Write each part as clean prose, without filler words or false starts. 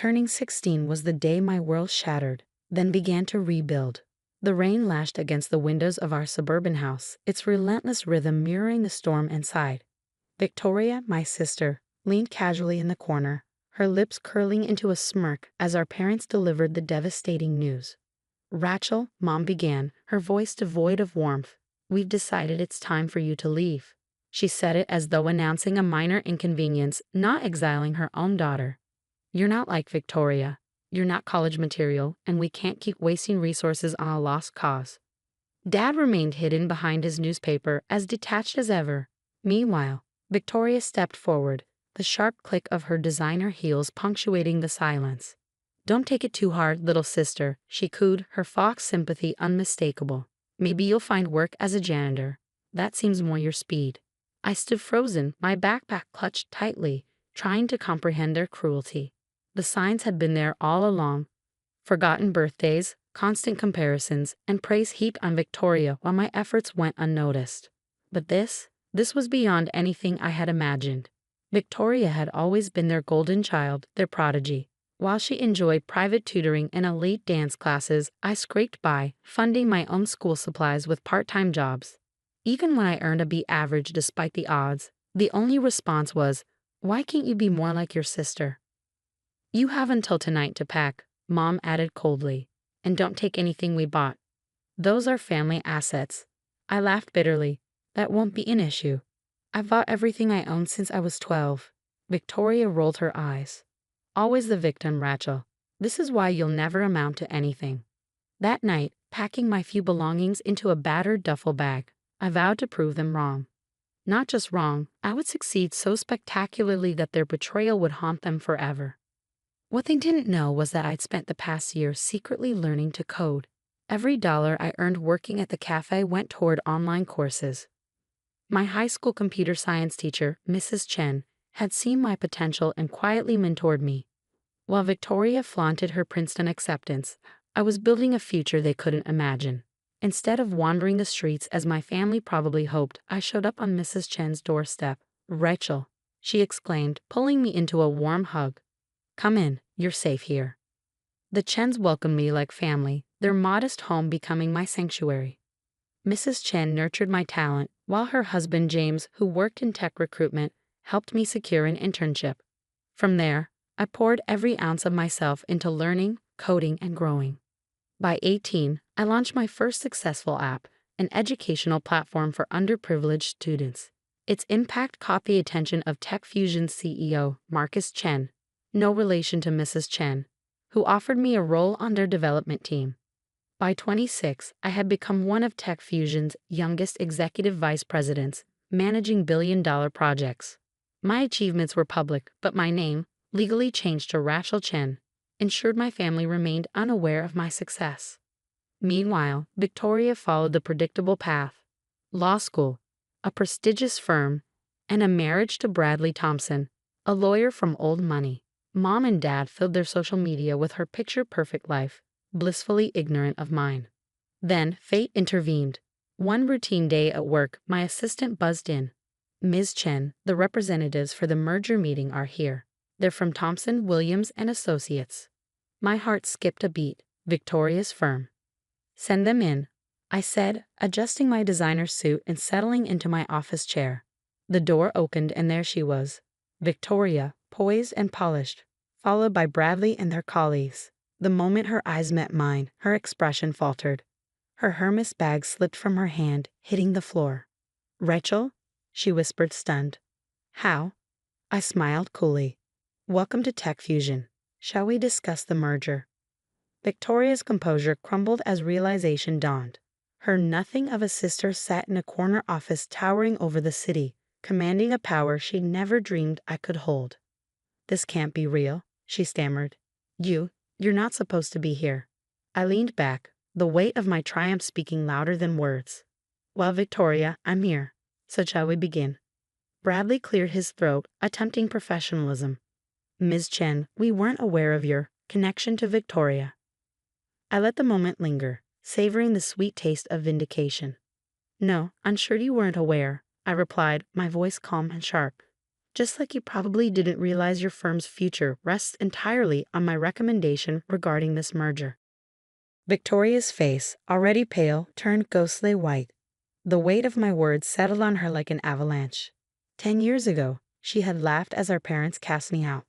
Turning 16 was the day my world shattered, then began to rebuild. The rain lashed against the windows of our suburban house, its relentless rhythm mirroring the storm inside. Victoria, my sister, leaned casually in the corner, her lips curling into a smirk as our parents delivered the devastating news. "Rachel," Mom began, her voice devoid of warmth, "we've decided it's time for you to leave." She said it as though announcing a minor inconvenience, not exiling her own daughter. "You're not like Victoria. You're not college material, and we can't keep wasting resources on a lost cause." Dad remained hidden behind his newspaper, as detached as ever. Meanwhile, Victoria stepped forward, the sharp click of her designer heels punctuating the silence. "Don't take it too hard, little sister," she cooed, her fox sympathy unmistakable. "Maybe you'll find work as a janitor. That seems more your speed." I stood frozen, my backpack clutched tightly, trying to comprehend their cruelty. The signs had been there all along. Forgotten birthdays, constant comparisons, and praise heaped on Victoria while my efforts went unnoticed. But this was beyond anything I had imagined. Victoria had always been their golden child, their prodigy. While she enjoyed private tutoring and elite dance classes, I scraped by, funding my own school supplies with part-time jobs. Even when I earned a B average despite the odds, the only response was, "Why can't you be more like your sister?" "You have until tonight to pack," Mom added coldly. "And don't take anything we bought. Those are family assets." I laughed bitterly. "That won't be an issue. I've bought everything I own since I was 12. Victoria rolled her eyes. "Always the victim, Rachel. This is why you'll never amount to anything." That night, packing my few belongings into a battered duffel bag, I vowed to prove them wrong. Not just wrong, I would succeed so spectacularly that their betrayal would haunt them forever. What they didn't know was that I'd spent the past year secretly learning to code. Every dollar I earned working at the cafe went toward online courses. My high school computer science teacher, Mrs. Chen, had seen my potential and quietly mentored me. While Victoria flaunted her Princeton acceptance, I was building a future they couldn't imagine. Instead of wandering the streets as my family probably hoped, I showed up on Mrs. Chen's doorstep. "Rachel," she exclaimed, pulling me into a warm hug. "Come in, you're safe here." The Chens welcomed me like family, their modest home becoming my sanctuary. Mrs. Chen nurtured my talent, while her husband James, who worked in tech recruitment, helped me secure an internship. From there, I poured every ounce of myself into learning, coding, and growing. By 18, I launched my first successful app, an educational platform for underprivileged students. Its impact caught the attention of TechFusion's CEO, Marcus Chen, no relation to Mrs. Chen, who offered me a role on their development team. By 26, I had become one of TechFusion's youngest executive vice presidents, managing billion-dollar projects. My achievements were public, but my name, legally changed to Rachel Chen, ensured my family remained unaware of my success. Meanwhile, Victoria followed the predictable path: law school, a prestigious firm, and a marriage to Bradley Thompson, a lawyer from old money. Mom and Dad filled their social media with her picture-perfect life, blissfully ignorant of mine. Then fate intervened. One routine day at work, my assistant buzzed in. "Ms. Chen, the representatives for the merger meeting are here. They're from Thompson, Williams and Associates." My heart skipped a beat. Victoria's firm. "Send them in," I said, adjusting my designer suit and settling into my office chair. The door opened and there she was, Victoria, poised and polished, followed by Bradley and their colleagues. The moment her eyes met mine, her expression faltered. Her Hermes bag slipped from her hand, hitting the floor. "Rachel?" she whispered, stunned. "How?" I smiled coolly. "Welcome to TechFusion. Shall we discuss the merger?" Victoria's composure crumbled as realization dawned. Her nothing of a sister sat in a corner office towering over the city, commanding a power she never dreamed I could hold. "This can't be real," she stammered. You're not supposed to be here." I leaned back, the weight of my triumph speaking louder than words. "Well, Victoria, I'm here. So shall we begin?" Bradley cleared his throat, attempting professionalism. "Ms. Chen, we weren't aware of your connection to Victoria." I let the moment linger, savoring the sweet taste of vindication. "No, I'm sure you weren't aware," I replied, my voice calm and sharp. Just like you probably didn't realize your firm's future rests entirely on my recommendation regarding this merger. Victoria's face, already pale, turned ghostly white. The weight of my words settled on her like an avalanche. 10 years ago, she had laughed as our parents cast me out.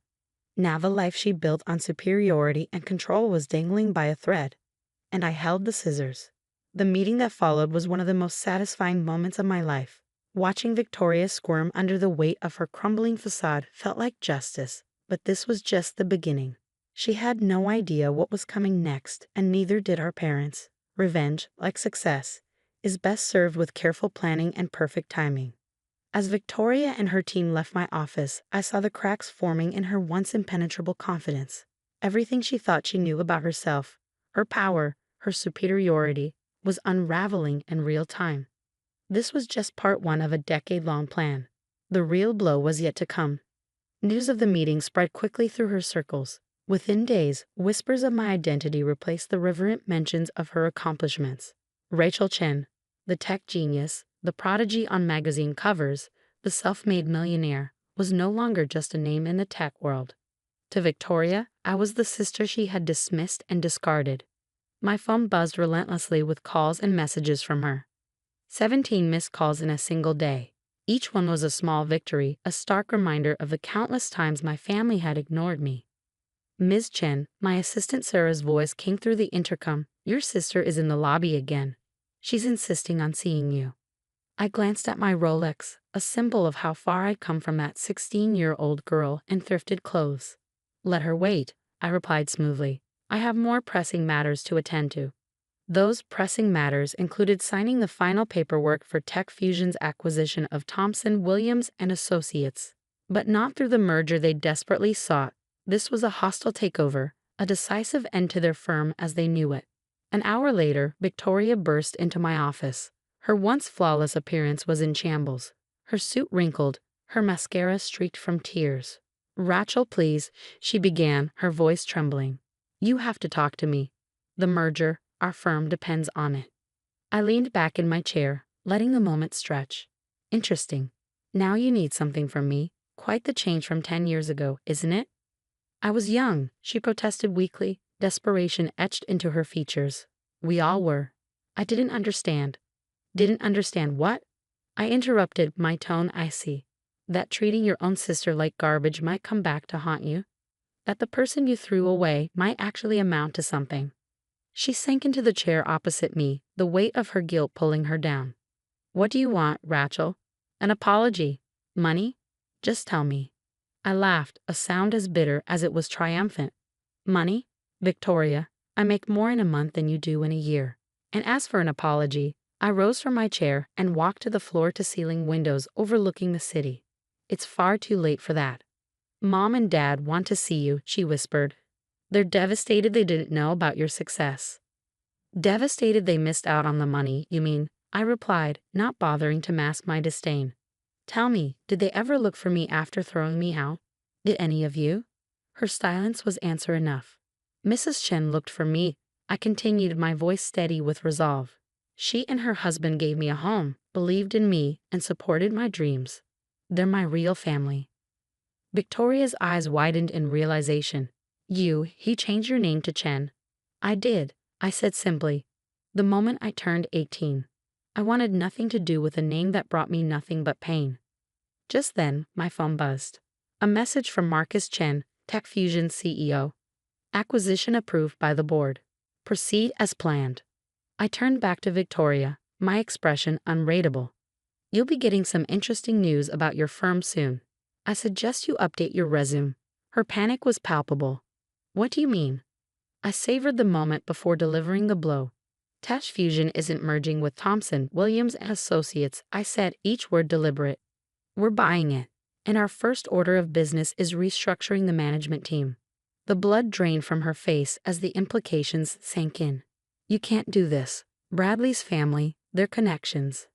Now the life she built on superiority and control was dangling by a thread, and I held the scissors. The meeting that followed was one of the most satisfying moments of my life. Watching Victoria squirm under the weight of her crumbling facade felt like justice, but this was just the beginning. She had no idea what was coming next, and neither did our parents. Revenge, like success, is best served with careful planning and perfect timing. As Victoria and her team left my office, I saw the cracks forming in her once impenetrable confidence. Everything she thought she knew about herself, her power, her superiority, was unraveling in real time. This was just part one of a decade-long plan. The real blow was yet to come. News of the meeting spread quickly through her circles. Within days, whispers of my identity replaced the reverent mentions of her accomplishments. Rachel Chen, the tech genius, the prodigy on magazine covers, the self-made millionaire, was no longer just a name in the tech world. To Victoria, I was the sister she had dismissed and discarded. My phone buzzed relentlessly with calls and messages from her. 17 missed calls in a single day. Each one was a small victory, a stark reminder of the countless times my family had ignored me. Ms. Chen, my assistant Sarah's voice came through the intercom. "Your sister is in the lobby again. She's insisting on seeing you." I glanced at my Rolex, a symbol of how far I'd come from that 16-year-old girl in thrifted clothes. "Let her wait," I replied smoothly. "I have more pressing matters to attend to." Those pressing matters included signing the final paperwork for Tech Fusion's acquisition of Thomson Williams and Associates. But not through the merger they desperately sought. This was a hostile takeover, a decisive end to their firm as they knew it. An hour later, Victoria burst into my office. Her once flawless appearance was in shambles. Her suit wrinkled, her mascara streaked from tears. "Rachel, please," she began, her voice trembling. "You have to talk to me. The merger, our firm depends on it." I leaned back in my chair, letting the moment stretch. "Interesting. Now you need something from me. Quite the change from 10 years ago, isn't it?" "I was young," she protested weakly, desperation etched into her features. "We all were. I didn't understand." "Didn't understand what?" I interrupted, my tone icy. "That treating your own sister like garbage might come back to haunt you. That the person you threw away might actually amount to something." She sank into the chair opposite me, the weight of her guilt pulling her down. "What do you want, Rachel? An apology? Money? Just tell me." I laughed, a sound as bitter as it was triumphant. "Money? Victoria, I make more in a month than you do in a year. And as for an apology," I rose from my chair and walked to the floor-to-ceiling windows overlooking the city. "It's far too late for that." "Mom and Dad want to see you," she whispered. "They're devastated they didn't know about your success." "Devastated they missed out on the money, you mean?" I replied, not bothering to mask my disdain. "Tell me, did they ever look for me after throwing me out? Did any of you?" Her silence was answer enough. "Mrs. Chen looked for me," I continued, my voice steady with resolve. "She and her husband gave me a home, believed in me, and supported my dreams. They're my real family." Victoria's eyes widened in realization. He changed your name to Chen." "I did," I said simply. "The moment I turned 18. I wanted nothing to do with a name that brought me nothing but pain." Just then, my phone buzzed. A message from Marcus Chen, Tech Fusion CEO. "Acquisition approved by the board. Proceed as planned." I turned back to Victoria, my expression unreadable. "You'll be getting some interesting news about your firm soon. I suggest you update your resume." Her panic was palpable. "What do you mean?" I savored the moment before delivering the blow. "Tech Fusion isn't merging with Thomson, Williams and Associates," I said, each word deliberate. "We're buying it, and our first order of business is restructuring the management team." The blood drained from her face as the implications sank in. "You can't do this. Bradley's family, their connections."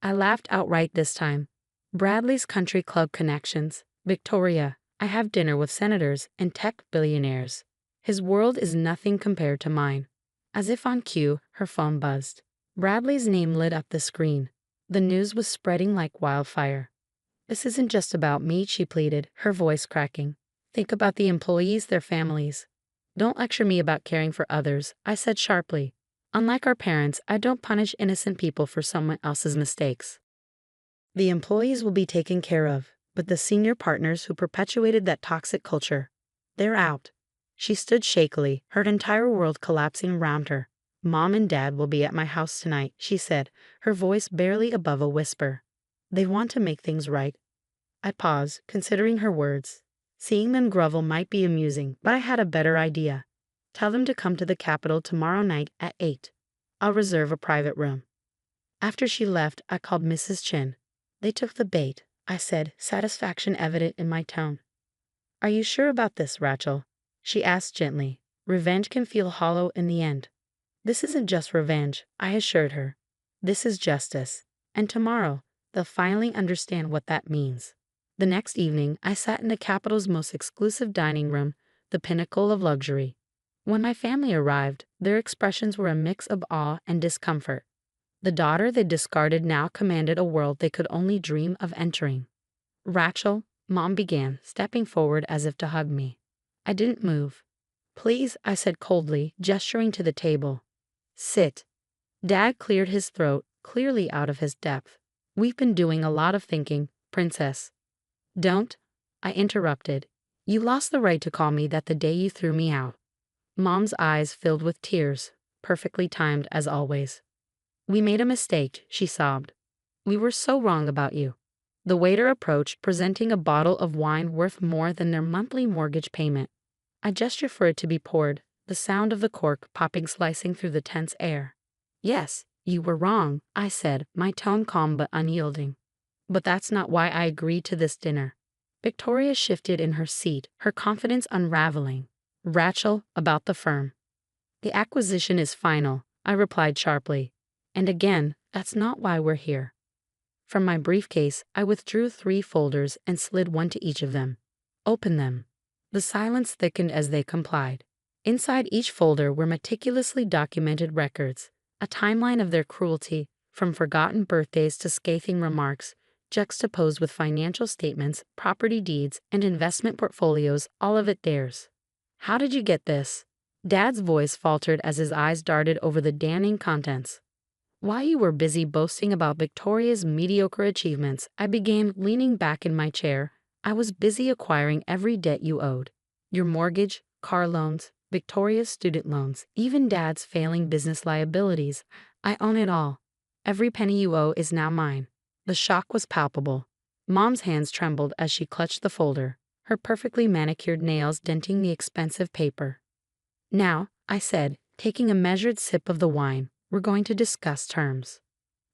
I laughed outright this time. "Bradley's country club connections. Victoria, I have dinner with senators and tech billionaires. His world is nothing compared to mine." As if on cue, her phone buzzed. Bradley's name lit up the screen. The news was spreading like wildfire. This isn't just about me, she pleaded, her voice cracking. Think about the employees, their families. Don't lecture me about caring for others, I said sharply. Unlike our parents, I don't punish innocent people for someone else's mistakes. The employees will be taken care of, but the senior partners who perpetuated that toxic culture, they're out. She stood shakily, her entire world collapsing around her. Mom and Dad will be at my house tonight, she said, her voice barely above a whisper. They want to make things right. I paused, considering her words. Seeing them grovel might be amusing, but I had a better idea. Tell them to come to the Capitol tomorrow night at 8. I'll reserve a private room. After she left, I called Mrs. Chin. They took the bait, I said, satisfaction evident in my tone. Are you sure about this, Rachel? She asked gently. Revenge can feel hollow in the end. This isn't just revenge, I assured her. This is justice. And tomorrow, they'll finally understand what that means. The next evening, I sat in the Capitol's most exclusive dining room, the pinnacle of luxury. When my family arrived, their expressions were a mix of awe and discomfort. The daughter they discarded now commanded a world they could only dream of entering. Rachel, Mom began, stepping forward as if to hug me. I didn't move. Please, I said coldly, gesturing to the table. Sit. Dad cleared his throat, clearly out of his depth. We've been doing a lot of thinking, Princess. Don't, I interrupted. You lost the right to call me that the day you threw me out. Mom's eyes filled with tears, perfectly timed as always. We made a mistake, she sobbed. We were so wrong about you. The waiter approached, presenting a bottle of wine worth more than their monthly mortgage payment. I gestured for it to be poured, the sound of the cork popping slicing through the tense air. Yes, you were wrong, I said, my tone calm but unyielding. But that's not why I agreed to this dinner. Victoria shifted in her seat, her confidence unraveling. Rachel, about the firm. The acquisition is final, I replied sharply. And again, that's not why we're here. From my briefcase, I withdrew 3 folders and slid one to each of them. Open them. The silence thickened as they complied. Inside each folder were meticulously documented records, a timeline of their cruelty, from forgotten birthdays to scathing remarks, juxtaposed with financial statements, property deeds, and investment portfolios, all of it theirs. How did you get this? Dad's voice faltered as his eyes darted over the damning contents. While you were busy boasting about Victoria's mediocre achievements, I began, leaning back in my chair. I was busy acquiring every debt you owed. Your mortgage, car loans, Victoria's student loans, even Dad's failing business liabilities. I own it all. Every penny you owe is now mine. The shock was palpable. Mom's hands trembled as she clutched the folder, her perfectly manicured nails denting the expensive paper. Now, I said, taking a measured sip of the wine, we're going to discuss terms.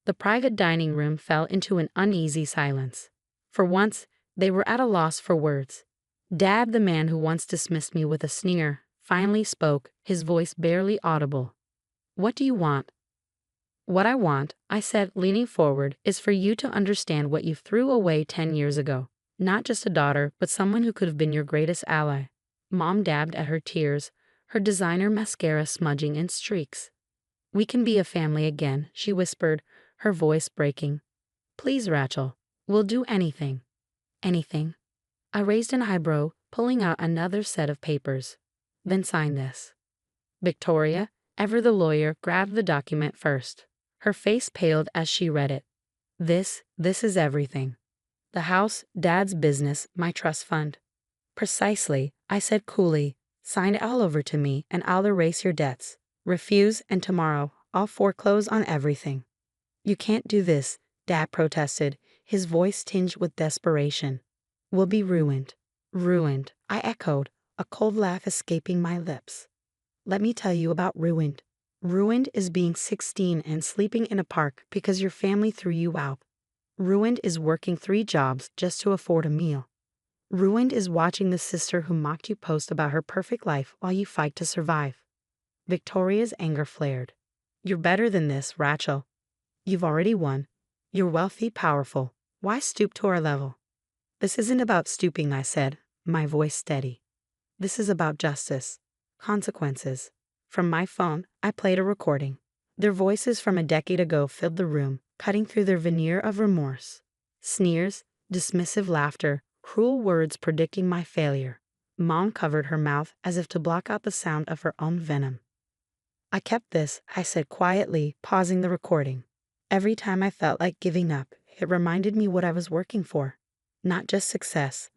The private dining room fell into an uneasy silence. For once, they were at a loss for words. Dad, the man who once dismissed me with a sneer, finally spoke, his voice barely audible. What do you want? What I want, I said, leaning forward, is for you to understand what you threw away 10 years ago. Not just a daughter, but someone who could have been your greatest ally. Mom dabbed at her tears, her designer mascara smudging in streaks. We can be a family again, she whispered, her voice breaking. Please, Rachel, we'll do anything. Anything. I raised an eyebrow, pulling out another set of papers. Then sign this. Victoria, ever the lawyer, grabbed the document first. Her face paled as she read it. This is everything. The house, Dad's business, my trust fund. Precisely, I said coolly. Sign it all over to me and I'll erase your debts. Refuse and tomorrow, I'll foreclose on everything. You can't do this, Dad protested, his voice tinged with desperation. We'll be ruined. Ruined, I echoed, a cold laugh escaping my lips. Let me tell you about ruined. Ruined is being 16 and sleeping in a park because your family threw you out. Ruined is working 3 jobs just to afford a meal. Ruined is watching the sister who mocked you post about her perfect life while you fight to survive. Victoria's anger flared. You're better than this, Rachel. You've already won. You're wealthy, powerful. Why stoop to our level? This isn't about stooping, I said, my voice steady. This is about justice. Consequences. From my phone, I played a recording. Their voices from a decade ago filled the room, cutting through their veneer of remorse. Sneers, Dismissive laughter, cruel words predicting my failure. Mom covered her mouth as if to block out the sound of her own venom. I kept this, I said quietly, pausing the recording. Every time I felt like giving up, it reminded me what I was working for. Not just success.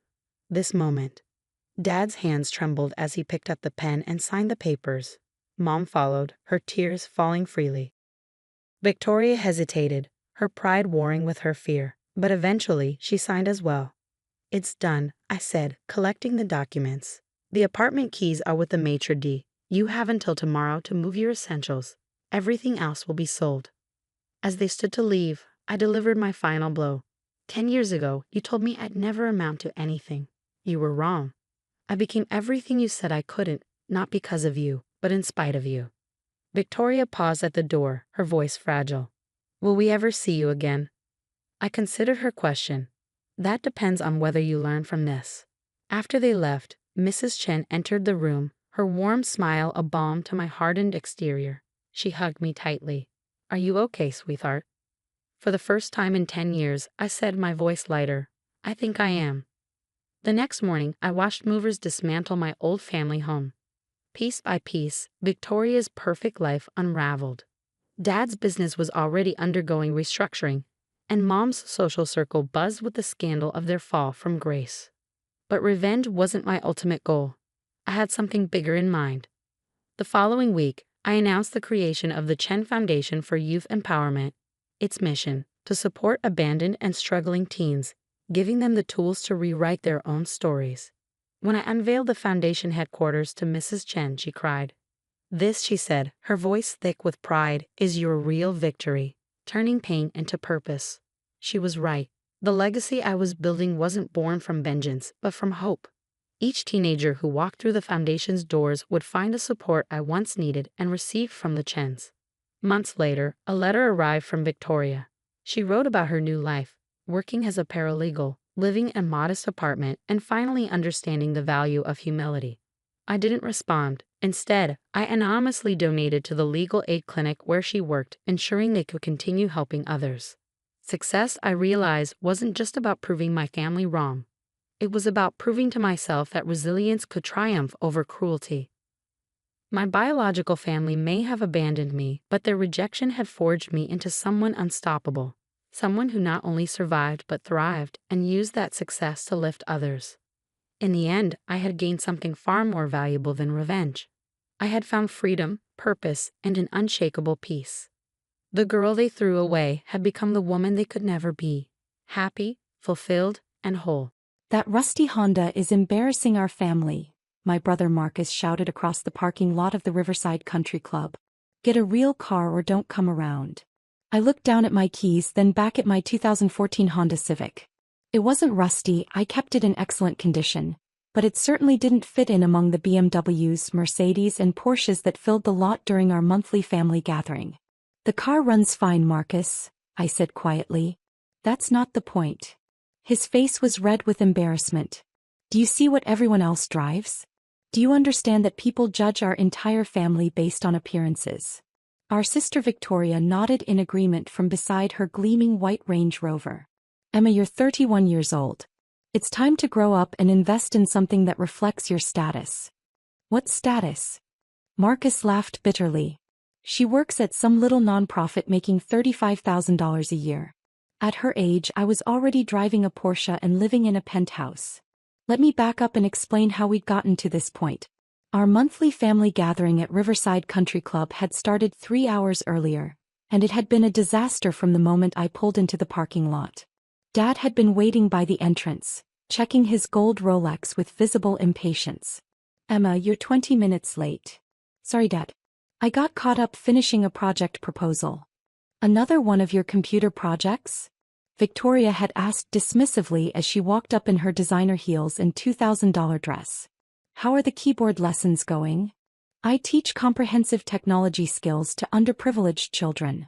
This moment. Dad's hands trembled as he picked up the pen and signed the papers. Mom followed, her tears falling freely. Victoria hesitated, her pride warring with her fear, but eventually she signed as well. It's done, I said, collecting the documents. The apartment keys are with the maitre d'. You have until tomorrow to move your essentials. Everything else will be sold. As they stood to leave, I delivered my final blow. 10 years ago, you told me I'd never amount to anything. You were wrong. I became everything you said I couldn't, not because of you, but in spite of you. Victoria paused at the door, her voice fragile. Will we ever see you again? I considered her question. That depends on whether you learn from this. After they left, Mrs. Chen entered the room, her warm smile a balm to my hardened exterior. She hugged me tightly. Are you okay, sweetheart? For the first time in 10 years, I said, my voice lighter. I think I am. The next morning, I watched movers dismantle my old family home. Piece by piece, Victoria's perfect life unraveled. Dad's business was already undergoing restructuring, and Mom's social circle buzzed with the scandal of their fall from grace. But revenge wasn't my ultimate goal. I had something bigger in mind. The following week, I announced the creation of the Chen Foundation for Youth Empowerment. Its mission, to support abandoned and struggling teens, giving them the tools to rewrite their own stories. When I unveiled the foundation headquarters to Mrs. Chen, she cried. This, she said, her voice thick with pride, is your real victory, turning pain into purpose. She was right. The legacy I was building wasn't born from vengeance, but from hope. Each teenager who walked through the foundation's doors would find the support I once needed and received from the Chens. Months later, a letter arrived from Victoria. She wrote about her new life, working as a paralegal, living in a modest apartment, and finally understanding the value of humility. I didn't respond. Instead, I anonymously donated to the legal aid clinic where she worked, ensuring they could continue helping others. Success, I realized, wasn't just about proving my family wrong. It was about proving to myself that resilience could triumph over cruelty. My biological family may have abandoned me, but their rejection had forged me into someone unstoppable. Someone who not only survived but thrived and used that success to lift others. In the end, I had gained something far more valuable than revenge. I had found freedom, purpose, and an unshakable peace. The girl they threw away had become the woman they could never be. Happy, fulfilled, and whole. That rusty Honda is embarrassing our family, my brother Marcus shouted across the parking lot of the Riverside Country Club. Get a real car or don't come around. I looked down at my keys, then back at my 2014 Honda Civic. It wasn't rusty, I kept it in excellent condition, but it certainly didn't fit in among the BMWs, Mercedes, and Porsches that filled the lot during our monthly family gathering. The car runs fine, Marcus, I said quietly. That's not the point. His face was red with embarrassment. Do you see what everyone else drives? Do you understand that people judge our entire family based on appearances? Our sister Victoria nodded in agreement from beside her gleaming white Range Rover. Emma, you're 31 years old. It's time to grow up and invest in something that reflects your status. What status? Marcus laughed bitterly. She works at some little nonprofit making $35,000 a year. At her age, I was already driving a Porsche and living in a penthouse. Let me back up and explain how we'd gotten to this point. Our monthly family gathering at Riverside Country Club had started 3 hours earlier, and it had been a disaster from the moment I pulled into the parking lot. Dad had been waiting by the entrance, checking his gold Rolex with visible impatience. Emma, you're 20 minutes late. Sorry, Dad. I got caught up finishing a project proposal. Another one of your computer projects? Victoria had asked dismissively as she walked up in her designer heels and $2,000 dress. How are the keyboard lessons going? I teach comprehensive technology skills to underprivileged children.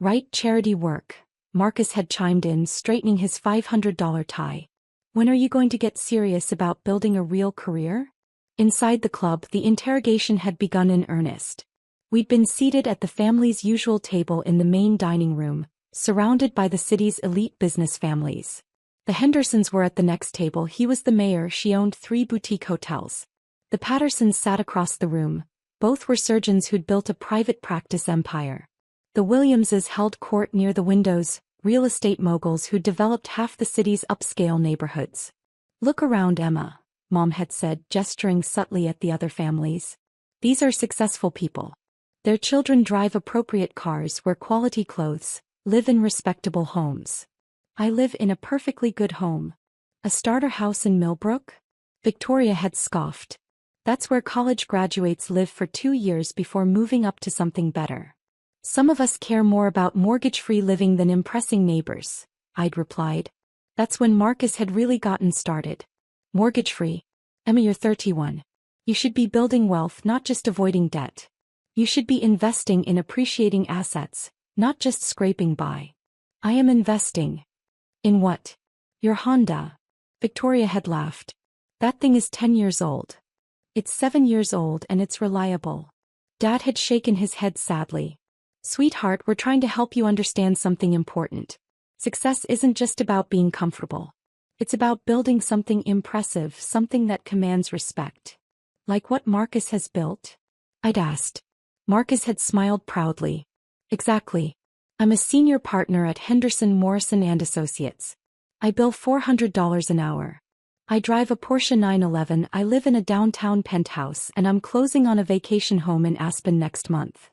Right, charity work. Marcus had chimed in, straightening his $500 tie. When are you going to get serious about building a real career? Inside the club, the interrogation had begun in earnest. We'd been seated at the family's usual table in the main dining room, surrounded by the city's elite business families. The Hendersons were at the next table. He was the mayor. She owned 3 boutique hotels. The Pattersons sat across the room. Both were surgeons who'd built a private practice empire. The Williamses held court near the windows, real estate moguls who'd developed half the city's upscale neighborhoods. Look around, Emma, Mom had said, gesturing subtly at the other families. These are successful people. Their children drive appropriate cars, wear quality clothes, live in respectable homes. I live in a perfectly good home. A starter house in Millbrook? Victoria had scoffed. That's where college graduates live for 2 years before moving up to something better. Some of us care more about mortgage-free living than impressing neighbors, I'd replied. That's when Marcus had really gotten started. Mortgage-free? Emma, you're 31. You should be building wealth, not just avoiding debt. You should be investing in appreciating assets, not just scraping by. I am investing. In what? Your Honda. Victoria had laughed. That thing is 10 years old. It's 7 years old and it's reliable. Dad had shaken his head sadly. Sweetheart, we're trying to help you understand something important. Success isn't just about being comfortable. It's about building something impressive, something that commands respect. Like what Marcus has built? I'd asked. Marcus had smiled proudly. Exactly. I'm a senior partner at Henderson Morrison & Associates. I bill $400 an hour. I drive a Porsche 911. I live in a downtown penthouse and I'm closing on a vacation home in Aspen next month.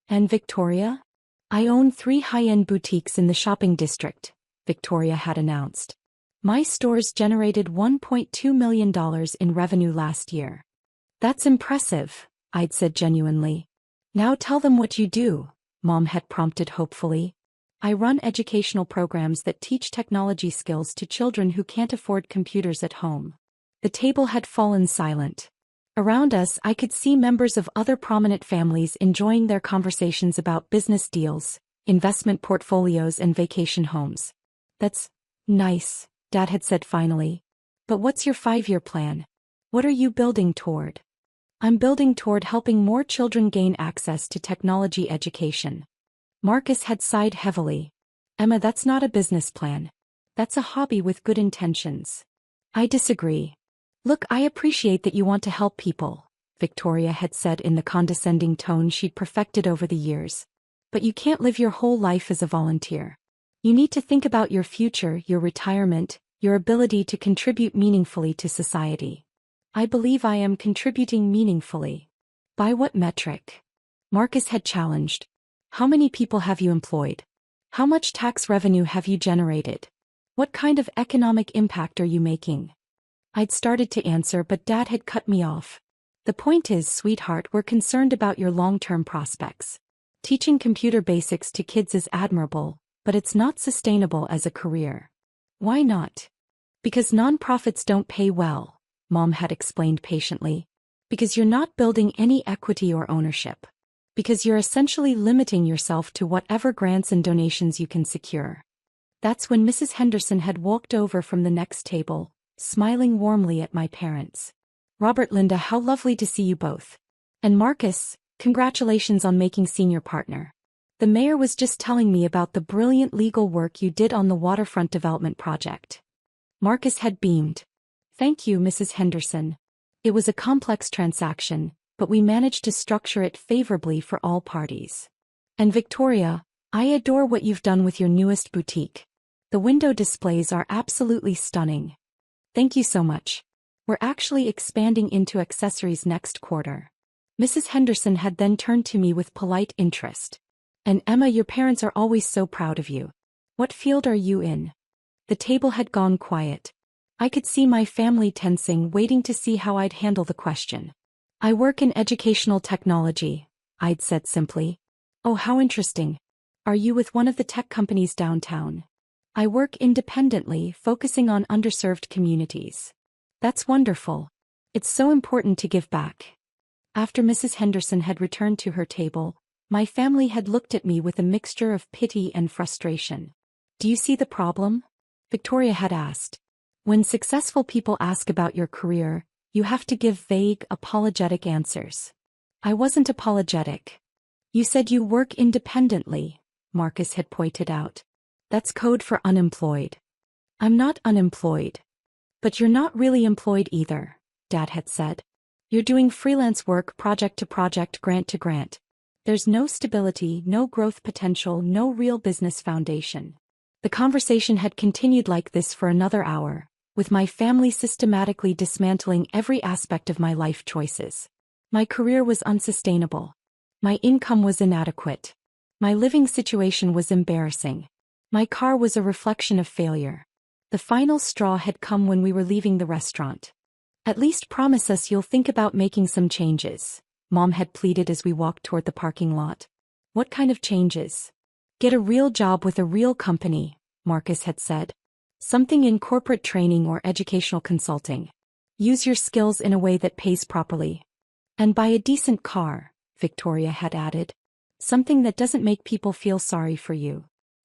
And Victoria? I own 3 high-end boutiques in the shopping district, Victoria had announced. My stores generated $1.2 million in revenue last year. That's impressive, I'd said genuinely. Now tell them what you do, Mom had prompted hopefully. I run educational programs that teach technology skills to children who can't afford computers at home. The table had fallen silent. Around us, I could see members of other prominent families enjoying their conversations about business deals, investment portfolios, and vacation homes. That's nice, Dad had said finally. But what's your 5-year plan? What are you building toward? I'm building toward helping more children gain access to technology education. Marcus had sighed heavily. Emma, that's not a business plan. That's a hobby with good intentions. I disagree. Look, I appreciate that you want to help people, Victoria had said in the condescending tone she'd perfected over the years. But you can't live your whole life as a volunteer. You need to think about your future, your retirement, your ability to contribute meaningfully to society. I believe I am contributing meaningfully. By what metric? Marcus had challenged. How many people have you employed? How much tax revenue have you generated? What kind of economic impact are you making? I'd started to answer, but Dad had cut me off. The point is, sweetheart, we're concerned about your long-term prospects. Teaching computer basics to kids is admirable, but it's not sustainable as a career. Why not? Because nonprofits don't pay well, Mom had explained patiently. Because you're not building any equity or ownership. Because you're essentially limiting yourself to whatever grants and donations you can secure. That's when Mrs. Henderson had walked over from the next table, smiling warmly at my parents. Robert, Linda, how lovely to see you both. And Marcus, congratulations on making senior partner. The mayor was just telling me about the brilliant legal work you did on the waterfront development project. Marcus had beamed. Thank you, Mrs. Henderson. It was a complex transaction, but we managed to structure it favorably for all parties. And Victoria, I adore what you've done with your newest boutique. The window displays are absolutely stunning. Thank you so much. We're actually expanding into accessories next quarter. Mrs. Henderson had then turned to me with polite interest. And Emma, your parents are always so proud of you. What field are you in? The table had gone quiet. I could see my family tensing, waiting to see how I'd handle the question. I work in educational technology, I'd said simply. Oh, how interesting. Are you with one of the tech companies downtown? I work independently, focusing on underserved communities. That's wonderful. It's so important to give back. After Mrs. Henderson had returned to her table, my family had looked at me with a mixture of pity and frustration. Do you see the problem? Victoria had asked. When successful people ask about your career, you have to give vague, apologetic answers. I wasn't apologetic. You said you work independently, Marcus had pointed out. That's code for unemployed. I'm not unemployed. But you're not really employed either, Dad had said. You're doing freelance work project to project, grant to grant. There's no stability, no growth potential, no real business foundation. The conversation had continued like this for another hour, with my family systematically dismantling every aspect of my life choices. My career was unsustainable. My income was inadequate. My living situation was embarrassing. My car was a reflection of failure. The final straw had come when we were leaving the restaurant. At least promise us you'll think about making some changes, Mom had pleaded as we walked toward the parking lot. What kind of changes? Get a real job with a real company, Marcus had said. Something in corporate training or educational consulting. Use your skills in a way that pays properly. And buy a decent car, Victoria had added. Something that doesn't make people feel sorry for you.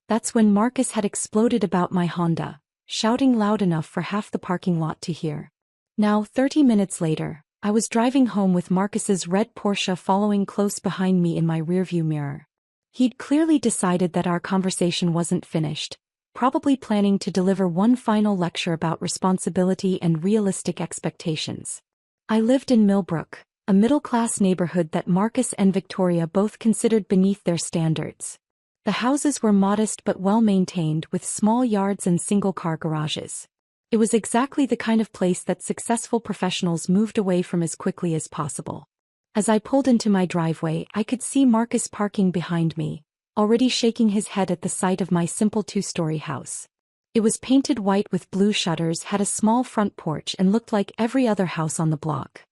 That's when Marcus had exploded about my Honda, shouting loud enough for half the parking lot to hear. Now, 30 minutes later, I was driving home with Marcus's red Porsche following close behind me in my rearview mirror. He'd clearly decided that our conversation wasn't finished, probably planning to deliver one final lecture about responsibility and realistic expectations. I lived in Millbrook, a middle-class neighborhood that Marcus and Victoria both considered beneath their standards. The houses were modest but well-maintained with small yards and single-car garages. It was exactly the kind of place that successful professionals moved away from as quickly as possible. As I pulled into my driveway, I could see Marcus parking behind me, already shaking his head at the sight of my simple two-story house. It was painted white with blue shutters, had a small front porch, and looked like every other house on the block.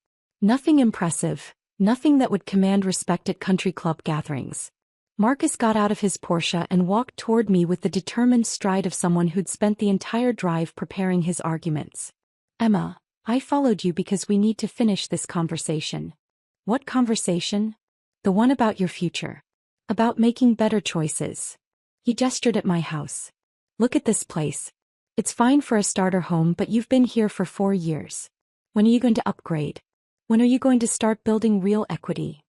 Nothing impressive, nothing that would command respect at country club gatherings. Marcus got out of his Porsche and walked toward me with the determined stride of someone who'd spent the entire drive preparing his arguments. Emma, I followed you because we need to finish this conversation. What conversation? The one about your future. About making better choices. He gestured at my house. Look at this place. It's fine for a starter home, but you've been here for 4 years. When are you going to upgrade? When are you going to start building real equity?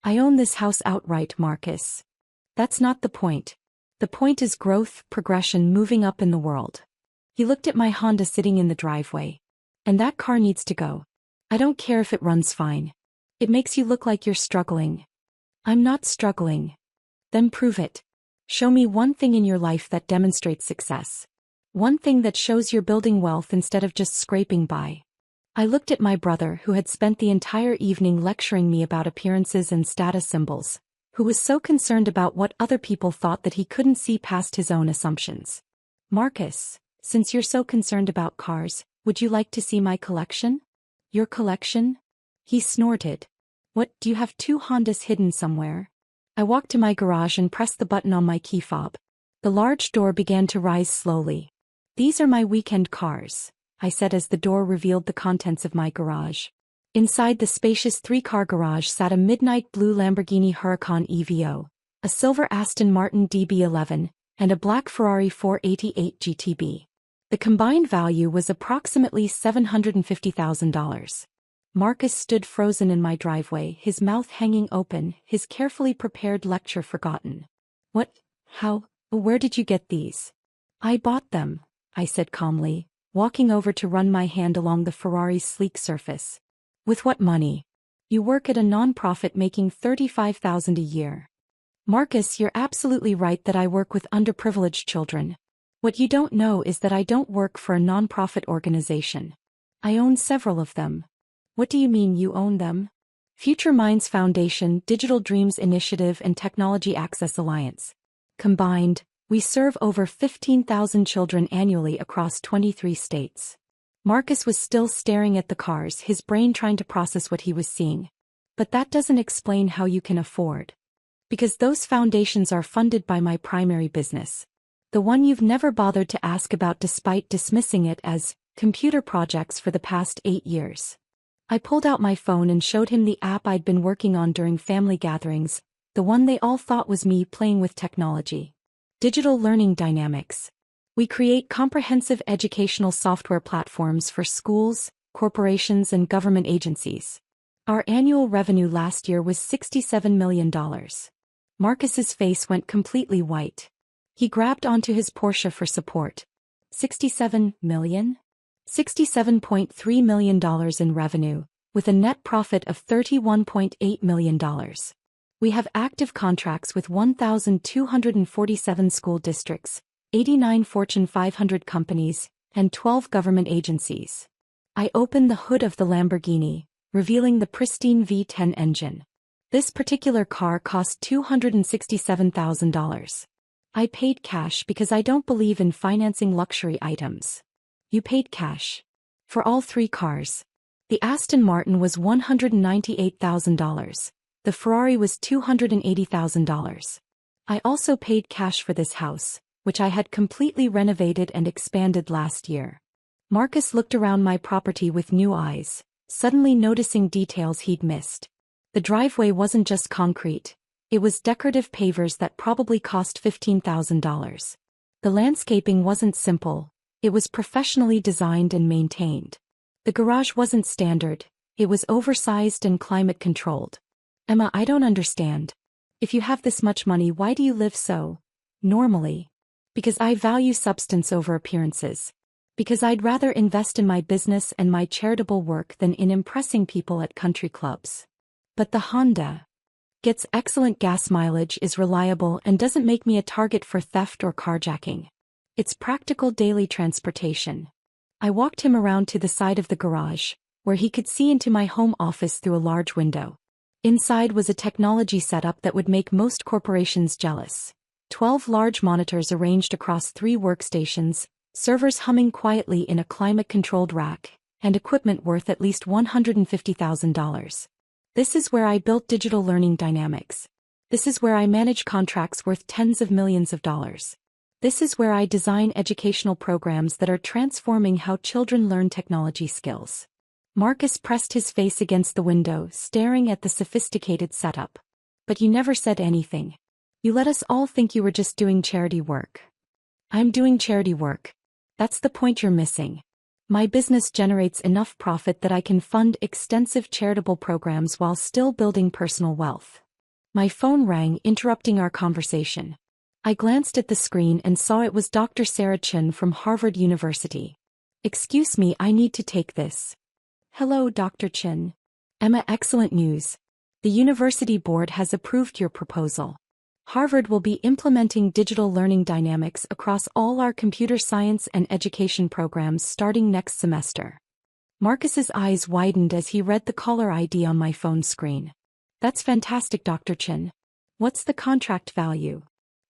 I own this house outright, Marcus. That's not the point. The point is growth, progression, moving up in the world. He looked at my Honda sitting in the driveway. And that car needs to go. I don't care if it runs fine. It makes you look like you're struggling. I'm not struggling. Then prove it. Show me one thing in your life that demonstrates success. One thing that shows you're building wealth instead of just scraping by. I looked at my brother, who had spent the entire evening lecturing me about appearances and status symbols, who was so concerned about what other people thought that he couldn't see past his own assumptions. Marcus, since you're so concerned about cars, would you like to see my collection? Your collection? He snorted. What, do you have 2 Hondas hidden somewhere? I walked to my garage and pressed the button on my key fob. The large door began to rise slowly. These are my weekend cars, I said as the door revealed the contents of my garage. Inside the spacious 3-car garage sat a midnight blue Lamborghini Huracan EVO, a silver Aston Martin DB11, and a black Ferrari 488 GTB. The combined value was approximately $750,000. Marcus stood frozen in my driveway, his mouth hanging open, his carefully prepared lecture forgotten. What? How? Where did you get these? I bought them, I said calmly, walking over to run my hand along the Ferrari's sleek surface. With what money? You work at a non-profit making $35,000 a year. Marcus, you're absolutely right that I work with underprivileged children. What you don't know is that I don't work for a non-profit organization. I own several of them. What do you mean you own them? Future Minds Foundation, Digital Dreams Initiative, and Technology Access Alliance. Combined, we serve over 15,000 children annually across 23 states. Marcus was still staring at the cars, his brain trying to process what he was seeing. But that doesn't explain how you can afford. Because those foundations are funded by my primary business. The one you've never bothered to ask about despite dismissing it as computer projects for the past 8 years. I pulled out my phone and showed him the app I'd been working on during family gatherings, the one they all thought was me playing with technology. Digital Learning Dynamics. We create comprehensive educational software platforms for schools, corporations, and government agencies. Our annual revenue last year was $67 million. Marcus's face went completely white. He grabbed onto his Porsche for support. $67 million? $67.3 million in revenue, with a net profit of $31.8 million. We have active contracts with 1,247 school districts, 89 Fortune 500 companies, and 12 government agencies. I opened the hood of the Lamborghini, revealing the pristine V10 engine. This particular car cost $267,000. I paid cash because I don't believe in financing luxury items. You paid cash. For all 3 cars. The Aston Martin was $198,000. The Ferrari was $280,000. I also paid cash for this house, which I had completely renovated and expanded last year. Marcus looked around my property with new eyes, suddenly noticing details he'd missed. The driveway wasn't just concrete. It was decorative pavers that probably cost $15,000. The landscaping wasn't simple. It was professionally designed and maintained. The garage wasn't standard. It was oversized and climate-controlled. Emma, I don't understand. If you have this much money, why do you live so normally? Because I value substance over appearances. Because I'd rather invest in my business and my charitable work than in impressing people at country clubs. But the Honda gets excellent gas mileage, is reliable, and doesn't make me a target for theft or carjacking. It's practical daily transportation. I walked him around to the side of the garage, where he could see into my home office through a large window. Inside was a technology setup that would make most corporations jealous. 12 large monitors arranged across 3 workstations, servers humming quietly in a climate-controlled rack, and equipment worth at least $150,000. This is where I built digital learning dynamics. This is where I manage contracts worth tens of millions of dollars. This is where I design educational programs that are transforming how children learn technology skills. Marcus pressed his face against the window, staring at the sophisticated setup. But you never said anything. You let us all think you were just doing charity work. I'm doing charity work. That's the point you're missing. My business generates enough profit that I can fund extensive charitable programs while still building personal wealth. My phone rang, interrupting our conversation. I glanced at the screen and saw it was Dr. Sarah Chen from Harvard University. Excuse me, I need to take this. Hello, Dr. Chen. Emma, excellent news. The university board has approved your proposal. Harvard will be implementing digital learning dynamics across all our computer science and education programs starting next semester. Marcus's eyes widened as he read the caller ID on my phone screen. That's fantastic, Dr. Chen. What's the contract value?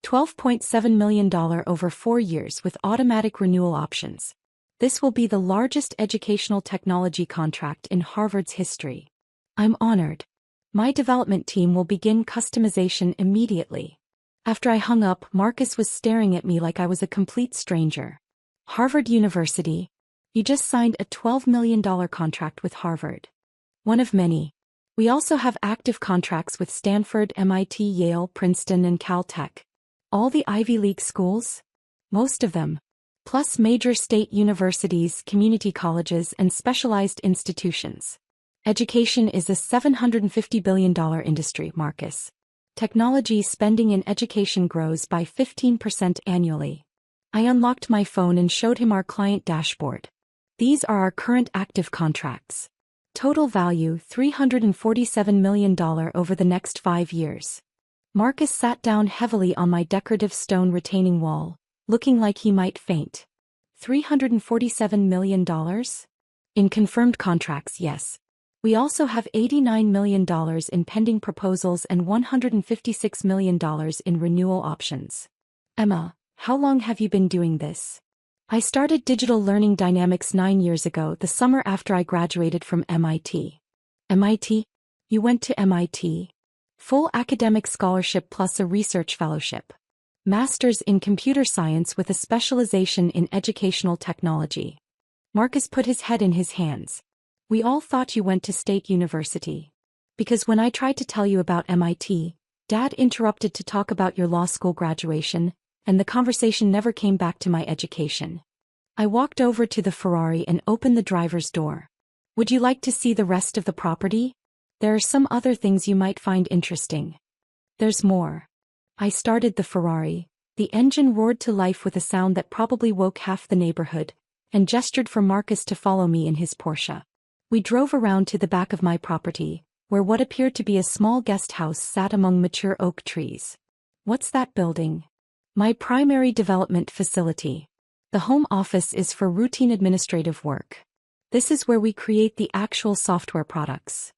$12.7 million over 4 years with automatic renewal options. This will be the largest educational technology contract in Harvard's history. I'm honored. My development team will begin customization immediately. After I hung up, Marcus was staring at me like I was a complete stranger. Harvard University? You just signed a $12 million contract with Harvard. One of many. We also have active contracts with Stanford, MIT, Yale, Princeton, and Caltech. All the Ivy League schools? Most of them. Plus major state universities, community colleges, and specialized institutions. Education is a $750 billion industry, Marcus. Technology spending in education grows by 15% annually. I unlocked my phone and showed him our client dashboard. These are our current active contracts. Total value $347 million over the next 5 years. Marcus sat down heavily on my decorative stone retaining wall, looking like he might faint. $347 million? In confirmed contracts, yes. We also have $89 million in pending proposals and $156 million in renewal options. Emma, how long have you been doing this? I started digital learning dynamics 9 years ago, the summer after I graduated from MIT. MIT? You went to MIT? Full academic scholarship plus a research fellowship. Master's in computer science with a specialization in educational technology. Marcus put his head in his hands. We all thought you went to State University. Because when I tried to tell you about MIT, Dad interrupted to talk about your law school graduation, and the conversation never came back to my education. I walked over to the Ferrari and opened the driver's door. Would you like to see the rest of the property? There are some other things you might find interesting. There's more. I started the Ferrari. The engine roared to life with a sound that probably woke half the neighborhood, and gestured for Marcus to follow me in his Porsche. We drove around to the back of my property, where what appeared to be a small guest house sat among mature oak trees. What's that building? My primary development facility. The home office is for routine administrative work. This is where we create the actual software products.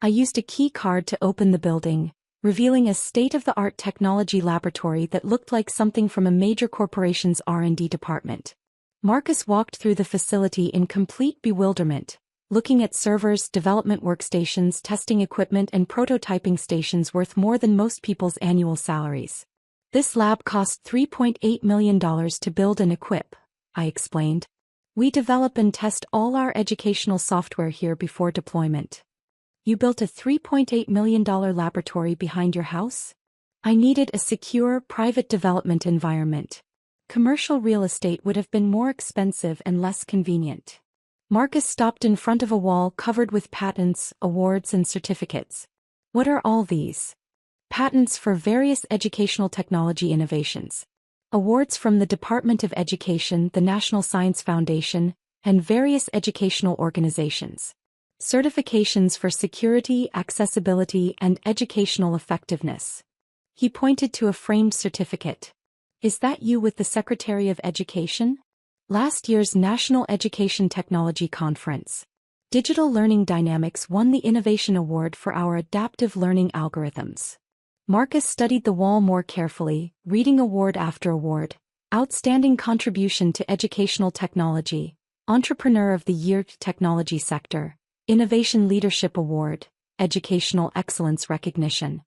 I used a key card to open the building, revealing a state-of-the-art technology laboratory that looked like something from a major corporation's R&D department. Marcus walked through the facility in complete bewilderment, looking at servers, development workstations, testing equipment, and prototyping stations worth more than most people's annual salaries. This lab cost $3.8 million to build and equip, I explained. We develop and test all our educational software here before deployment. You built a $3.8 million laboratory behind your house? I needed a secure, private development environment. Commercial real estate would have been more expensive and less convenient. Marcus stopped in front of a wall covered with patents, awards, and certificates. What are all these? Patents for various educational technology innovations. Awards from the Department of Education, the National Science Foundation, and various educational organizations. Certifications for security, accessibility, and educational effectiveness. He pointed to a framed certificate. Is that you with the Secretary of Education? Last year's National Education Technology Conference. Digital Learning Dynamics won the Innovation Award for our adaptive learning algorithms. Marcus studied the wall more carefully, reading award after award. Outstanding contribution to educational technology, Entrepreneur of the Year Technology Sector, Innovation Leadership Award, Educational Excellence Recognition.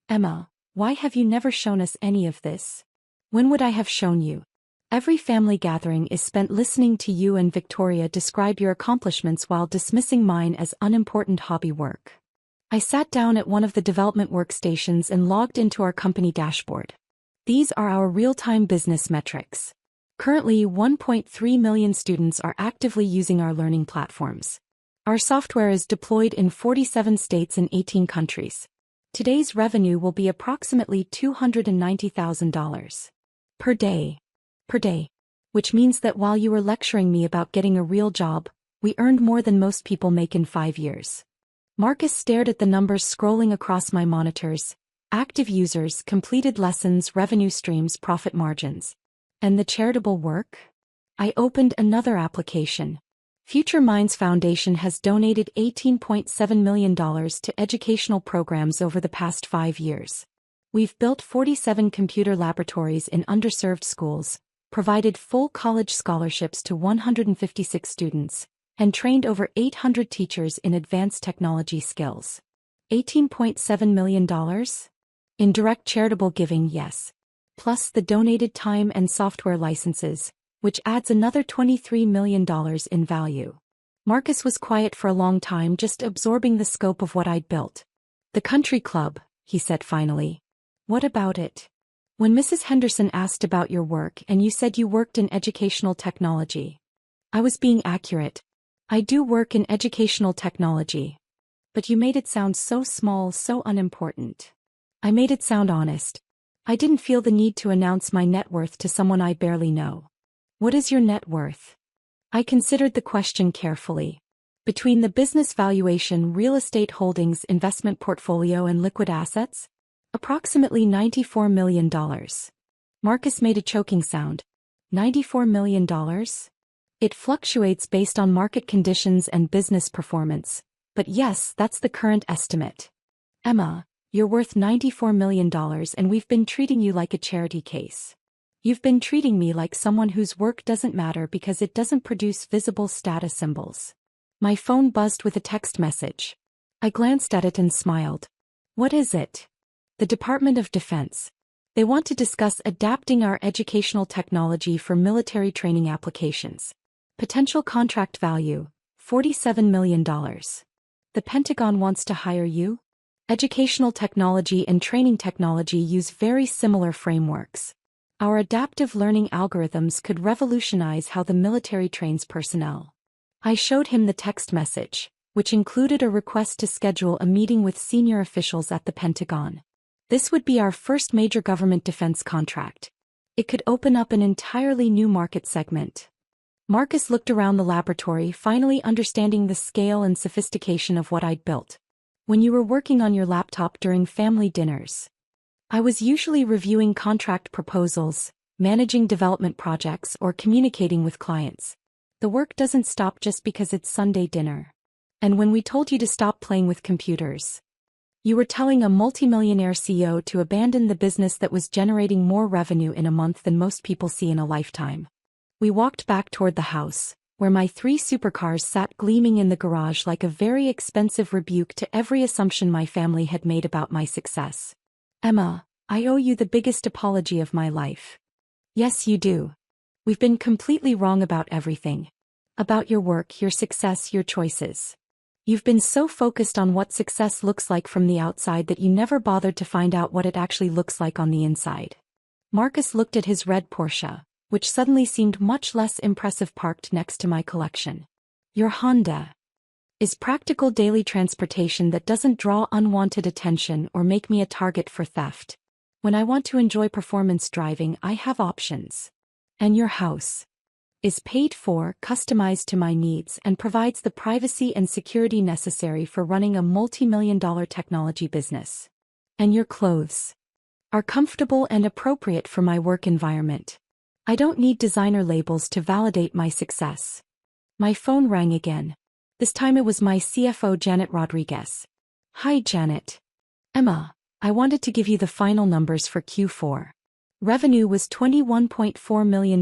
Emma, why have you never shown us any of this? When would I have shown you? Every family gathering is spent listening to you and Victoria describe your accomplishments while dismissing mine as unimportant hobby work. I sat down at one of the development workstations and logged into our company dashboard. These are our real-time business metrics. Currently, 1.3 million students are actively using our learning platforms. Our software is deployed in 47 states and 18 countries. Today's revenue will be approximately $290,000 per day. Which means that while you were lecturing me about getting a real job, we earned more than most people make in 5 years. Marcus stared at the numbers scrolling across my monitors: active users, completed lessons, revenue streams, profit margins. And the charitable work? I opened another application. Future Minds Foundation has donated $18.7 million to educational programs over the past 5 years. We've built 47 computer laboratories in underserved schools, provided full college scholarships to 156 students, and trained over 800 teachers in advanced technology skills. $18.7 million? In direct charitable giving, yes. Plus the donated time and software licenses, which adds another $23 million in value. Marcus was quiet for a long time, just absorbing the scope of what I'd built. The country club, he said finally. What about it? When Mrs. Henderson asked about your work and you said you worked in educational technology. I was being accurate. I do work in educational technology. But you made it sound so small, so unimportant. I made it sound honest. I didn't feel the need to announce my net worth to someone I barely know. What is your net worth? I considered the question carefully. Between the business valuation, real estate holdings, investment portfolio, and liquid assets? Approximately $94 million. Marcus made a choking sound. $94 million? It fluctuates based on market conditions and business performance. But yes, that's the current estimate. Emma, you're worth $94 million and we've been treating you like a charity case. You've been treating me like someone whose work doesn't matter because it doesn't produce visible status symbols. My phone buzzed with a text message. I glanced at it and smiled. What is it? The Department of Defense. They want to discuss adapting our educational technology for military training applications. Potential contract value, $47 million. The Pentagon wants to hire you? Educational technology and training technology use very similar frameworks. Our adaptive learning algorithms could revolutionize how the military trains personnel. I showed him the text message, which included a request to schedule a meeting with senior officials at the Pentagon. This would be our first major government defense contract. It could open up an entirely new market segment. Marcus looked around the laboratory, finally understanding the scale and sophistication of what I'd built. When you were working on your laptop during family dinners, I was usually reviewing contract proposals, managing development projects, or communicating with clients. The work doesn't stop just because it's Sunday dinner. And when we told you to stop playing with computers, you were telling a multimillionaire CEO to abandon the business that was generating more revenue in a month than most people see in a lifetime. We walked back toward the house, where my 3 supercars sat gleaming in the garage like a very expensive rebuke to every assumption my family had made about my success. Emma, I owe you the biggest apology of my life. Yes, you do. We've been completely wrong about everything. About your work, your success, your choices. You've been so focused on what success looks like from the outside that you never bothered to find out what it actually looks like on the inside. Marcus looked at his red Porsche, which suddenly seemed much less impressive parked next to my collection. Your Honda is practical daily transportation that doesn't draw unwanted attention or make me a target for theft. When I want to enjoy performance driving, I have options. And your house is paid for, customized to my needs, and provides the privacy and security necessary for running a multi-million-dollar technology business. And your clothes are comfortable and appropriate for my work environment. I don't need designer labels to validate my success. My phone rang again. This time it was my CFO, Janet Rodriguez. Hi, Janet. Emma, I wanted to give you the final numbers for Q4. Revenue was $21.4 million,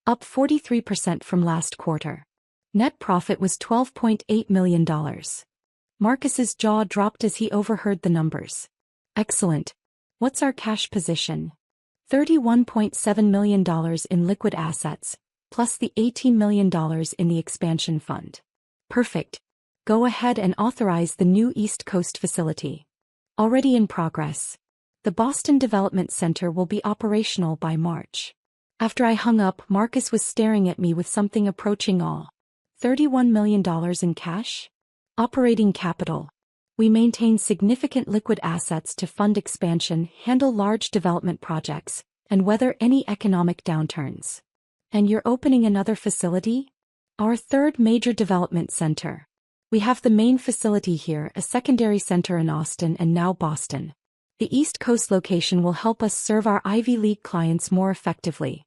up 43% from last quarter. Net profit was $12.8 million. Marcus's jaw dropped as he overheard the numbers. Excellent. What's our cash position? $31.7 million in liquid assets, plus the $18 million in the expansion fund. Perfect. Go ahead and authorize the new East Coast facility. Already in progress. The Boston Development Center will be operational by March. After I hung up, Marcus was staring at me with something approaching awe. $31 million in cash? Operating capital. We maintain significant liquid assets to fund expansion, handle large development projects, and weather any economic downturns. And you're opening another facility? Our 3rd major development center. We have the main facility here, a secondary center in Austin, and now Boston. The East Coast location will help us serve our Ivy League clients more effectively.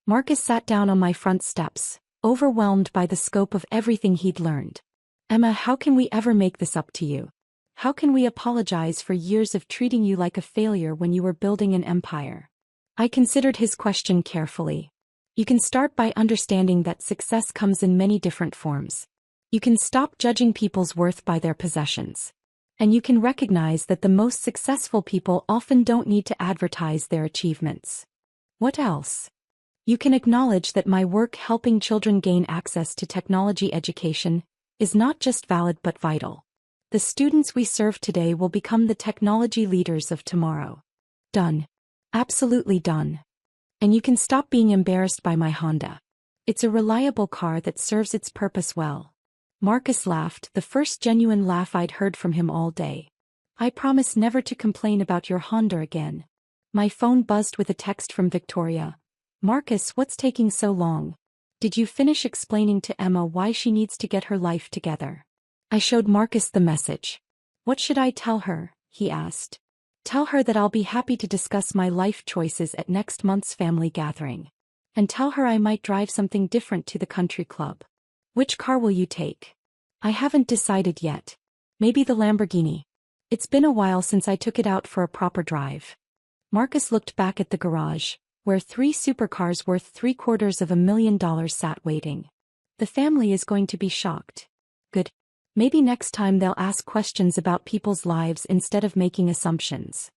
Marcus sat down on my front steps, overwhelmed by the scope of everything he'd learned. Emma, how can we ever make this up to you? How can we apologize for years of treating you like a failure when you were building an empire? I considered his question carefully. You can start by understanding that success comes in many different forms. You can stop judging people's worth by their possessions. And you can recognize that the most successful people often don't need to advertise their achievements. What else? You can acknowledge that my work helping children gain access to technology education is not just valid but vital. The students we serve today will become the technology leaders of tomorrow. Done. Absolutely done. And you can stop being embarrassed by my Honda. It's a reliable car that serves its purpose well. Marcus laughed, the first genuine laugh I'd heard from him all day. I promise never to complain about your Honda again. My phone buzzed with a text from Victoria. Marcus, what's taking so long? Did you finish explaining to Emma why she needs to get her life together? I showed Marcus the message. What should I tell her? He asked. Tell her that I'll be happy to discuss my life choices at next month's family gathering. And tell her I might drive something different to the country club. Which car will you take? I haven't decided yet. Maybe the Lamborghini. It's been a while since I took it out for a proper drive. Marcus looked back at the garage, where 3 supercars worth $750,000 sat waiting. The family is going to be shocked. Good. Maybe next time they'll ask questions about people's lives instead of making assumptions.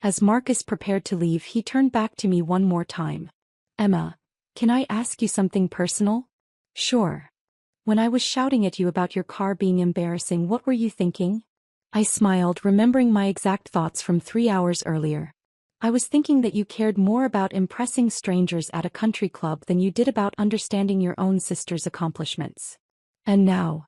As Marcus prepared to leave, he turned back to me one more time. Emma, can I ask you something personal? Sure. When I was shouting at you about your car being embarrassing, what were you thinking? I smiled, remembering my exact thoughts from 3 hours earlier. I was thinking that you cared more about impressing strangers at a country club than you did about understanding your own sister's accomplishments. And now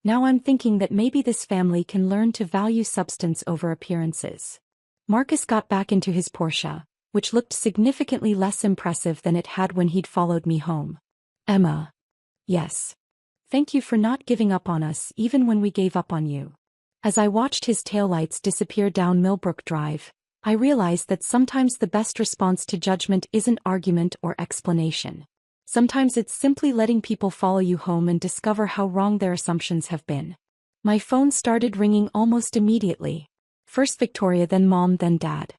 I'm thinking that maybe this family can learn to value substance over appearances. Marcus got back into his Porsche, which looked significantly less impressive than it had when he'd followed me home. Emma. Yes. Thank you for not giving up on us even when we gave up on you. As I watched his taillights disappear down Millbrook Drive, I realized that sometimes the best response to judgment isn't argument or explanation. Sometimes it's simply letting people follow you home and discover how wrong their assumptions have been. My phone started ringing almost immediately. First Victoria, then Mom, then Dad.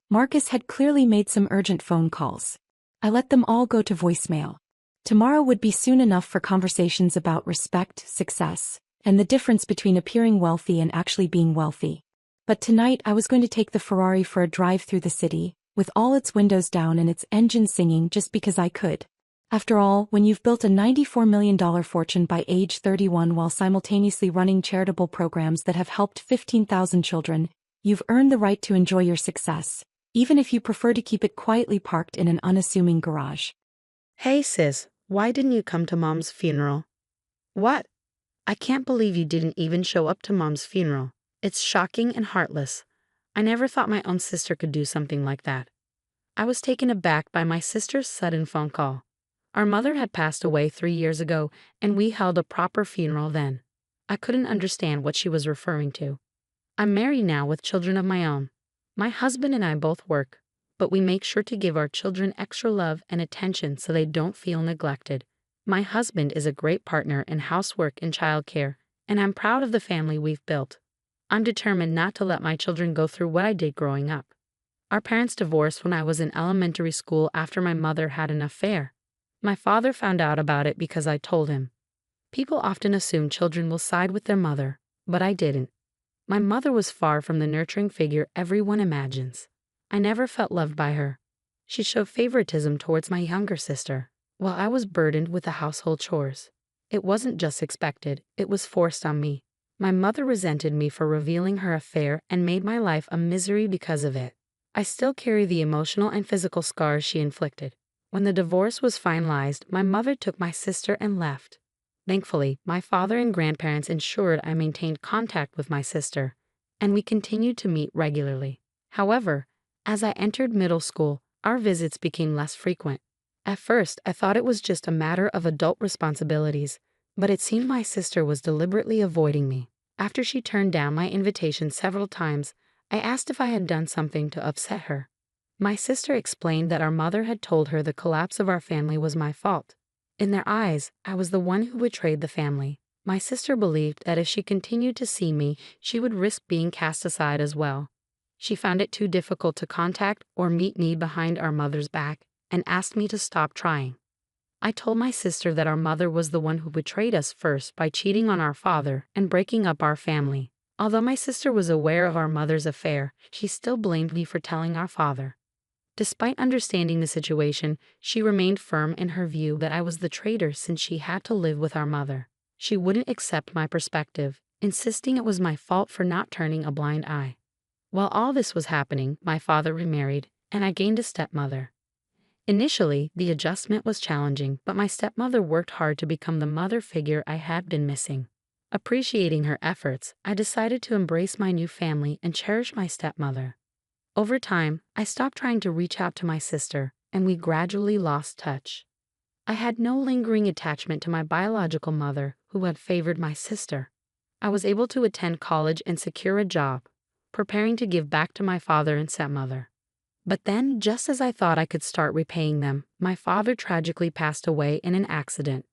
Marcus had clearly made some urgent phone calls. I let them all go to voicemail. Tomorrow would be soon enough for conversations about respect, success, and the difference between appearing wealthy and actually being wealthy. But tonight I was going to take the Ferrari for a drive through the city, with all its windows down and its engine singing just because I could. After all, when you've built a $94 million fortune by age 31 while simultaneously running charitable programs that have helped 15,000 children, you've earned the right to enjoy your success, even if you prefer to keep it quietly parked in an unassuming garage. Hey sis, why didn't you come to Mom's funeral? What? I can't believe you didn't even show up to Mom's funeral. It's shocking and heartless. I never thought my own sister could do something like that. I was taken aback by my sister's sudden phone call. Our mother had passed away 3 years ago, and we held a proper funeral then. I couldn't understand what she was referring to. I'm married now with children of my own. My husband and I both work, but we make sure to give our children extra love and attention so they don't feel neglected. My husband is a great partner in housework and childcare, and I'm proud of the family we've built. I'm determined not to let my children go through what I did growing up. Our parents divorced when I was in elementary school after my mother had an affair. My father found out about it because I told him. People often assume children will side with their mother, but I didn't. My mother was far from the nurturing figure everyone imagines. I never felt loved by her. She showed favoritism towards my younger sister, while I was burdened with the household chores. It wasn't just expected, it was forced on me. My mother resented me for revealing her affair and made my life a misery because of it. I still carry the emotional and physical scars she inflicted. When the divorce was finalized, my mother took my sister and left. Thankfully, my father and grandparents ensured I maintained contact with my sister, and we continued to meet regularly. However, as I entered middle school, our visits became less frequent. At first, I thought it was just a matter of adult responsibilities, but it seemed my sister was deliberately avoiding me. After she turned down my invitation several times, I asked if I had done something to upset her. My sister explained that our mother had told her the collapse of our family was my fault. In their eyes, I was the one who betrayed the family. My sister believed that if she continued to see me, she would risk being cast aside as well. She found it too difficult to contact or meet me behind our mother's back and asked me to stop trying. I told my sister that our mother was the one who betrayed us first by cheating on our father and breaking up our family. Although my sister was aware of our mother's affair, she still blamed me for telling our father. Despite understanding the situation, she remained firm in her view that I was the traitor since she had to live with our mother. She wouldn't accept my perspective, insisting it was my fault for not turning a blind eye. While all this was happening, my father remarried, and I gained a stepmother. Initially, the adjustment was challenging, but my stepmother worked hard to become the mother figure I had been missing. Appreciating her efforts, I decided to embrace my new family and cherish my stepmother. Over time, I stopped trying to reach out to my sister, and we gradually lost touch. I had no lingering attachment to my biological mother, who had favored my sister. I was able to attend college and secure a job, preparing to give back to my father and stepmother. But then, just as I thought I could start repaying them, my father tragically passed away in an accident.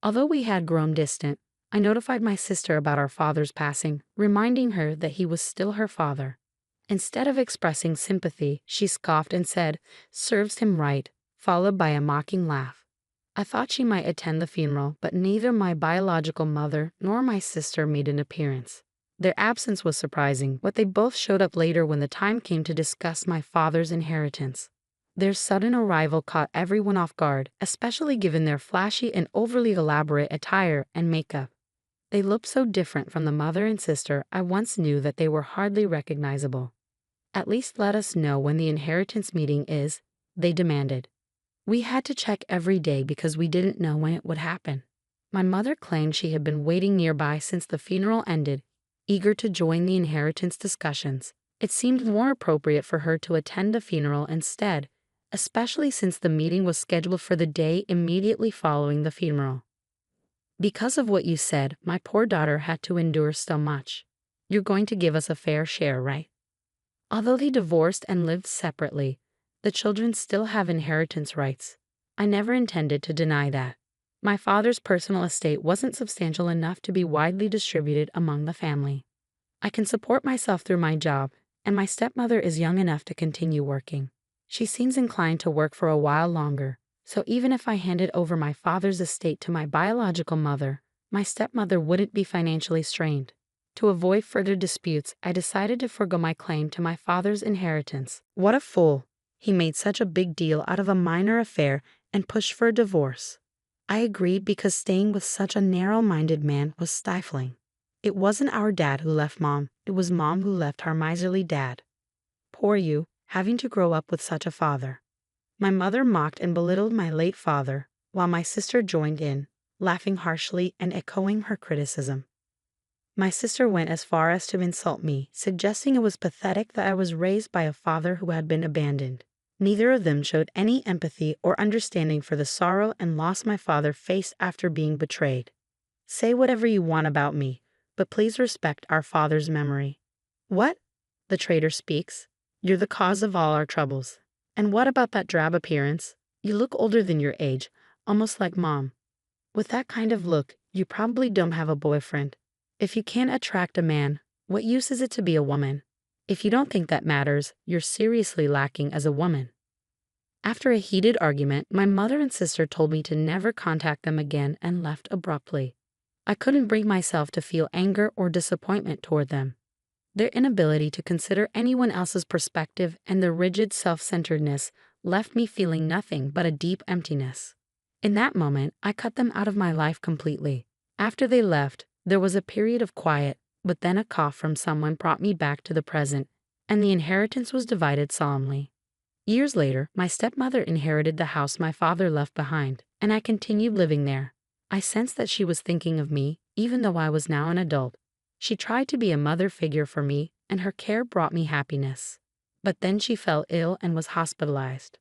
Although we had grown distant, I notified my sister about our father's passing, reminding her that he was still her father. Instead of expressing sympathy, she scoffed and said, "Serves him right," followed by a mocking laugh. I thought she might attend the funeral, but neither my biological mother nor my sister made an appearance. Their absence was surprising, but they both showed up later when the time came to discuss my father's inheritance. Their sudden arrival caught everyone off guard, especially given their flashy and overly elaborate attire and makeup. They looked so different from the mother and sister I once knew that they were hardly recognizable. "At least let us know when the inheritance meeting is," they demanded. We had to check every day because we didn't know when it would happen. My mother claimed she had been waiting nearby since the funeral ended, eager to join the inheritance discussions. It seemed more appropriate for her to attend the funeral instead, especially since the meeting was scheduled for the day immediately following the funeral. Because of what you said, my poor daughter had to endure so much. You're going to give us a fair share, right? Although they divorced and lived separately, the children still have inheritance rights. I never intended to deny that. My father's personal estate wasn't substantial enough to be widely distributed among the family. I can support myself through my job, and my stepmother is young enough to continue working. She seems inclined to work for a while longer, so even if I handed over my father's estate to my biological mother, my stepmother wouldn't be financially strained. To avoid further disputes, I decided to forgo my claim to my father's inheritance. What a fool! He made such a big deal out of a minor affair and pushed for a divorce. I agreed because staying with such a narrow-minded man was stifling. It wasn't our dad who left Mom, it was Mom who left our miserly dad. Poor you, having to grow up with such a father. My mother mocked and belittled my late father, while my sister joined in, laughing harshly and echoing her criticism. My sister went as far as to insult me, suggesting it was pathetic that I was raised by a father who had been abandoned. Neither of them showed any empathy or understanding for the sorrow and loss my father faced after being betrayed. Say whatever you want about me, but please respect our father's memory. What? The traitor speaks. You're the cause of all our troubles. And what about that drab appearance? You look older than your age, almost like Mom. With that kind of look, you probably don't have a boyfriend. If you can't attract a man, what use is it to be a woman? If you don't think that matters, you're seriously lacking as a woman. After a heated argument, my mother and sister told me to never contact them again and left abruptly. I couldn't bring myself to feel anger or disappointment toward them. Their inability to consider anyone else's perspective and their rigid self-centeredness left me feeling nothing but a deep emptiness. In that moment, I cut them out of my life completely. After they left, there was a period of quiet, but then a cough from someone brought me back to the present, and the inheritance was divided solemnly. Years later, my stepmother inherited the house my father left behind, and I continued living there. I sensed that she was thinking of me, even though I was now an adult. She tried to be a mother figure for me, and her care brought me happiness. But then she fell ill and was hospitalized.